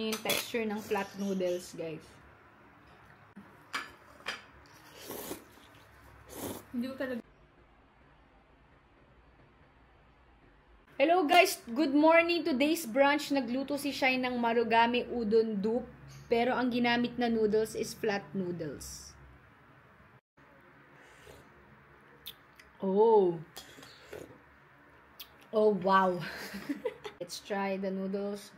yung texture ng flat noodles, guys. Hindi ko talaga. Hello guys, good morning. Today's brunch, nagluto si Shine ng marugame udon dupe, pero ang ginamit na noodles is flat noodles. Oh wow. Let's try the noodles.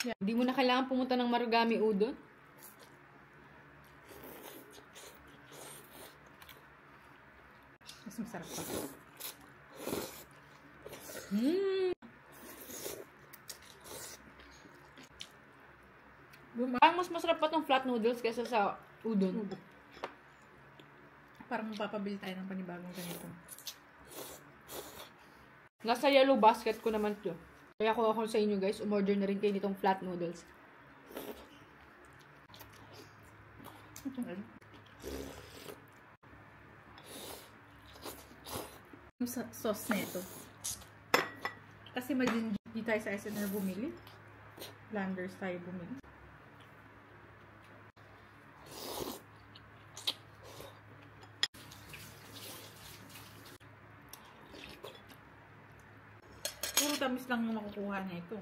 Hindi mo na kailangan pumunta ng marugame udon. Mas masarap pa. Parang mas masarap pa tong flat noodles kaysa sa udon. Parang mapapabili tayo ng panibagong ganito. Nasa yellow basket ko naman to. Kaya ako sa inyo guys, umorder na rin kayo nitong flat noodles. Yung sauce na ito. Kasi hindi tayo sa SNR bumili. Landers tayo bumili. Puro tamis lang yung makukuha na ito.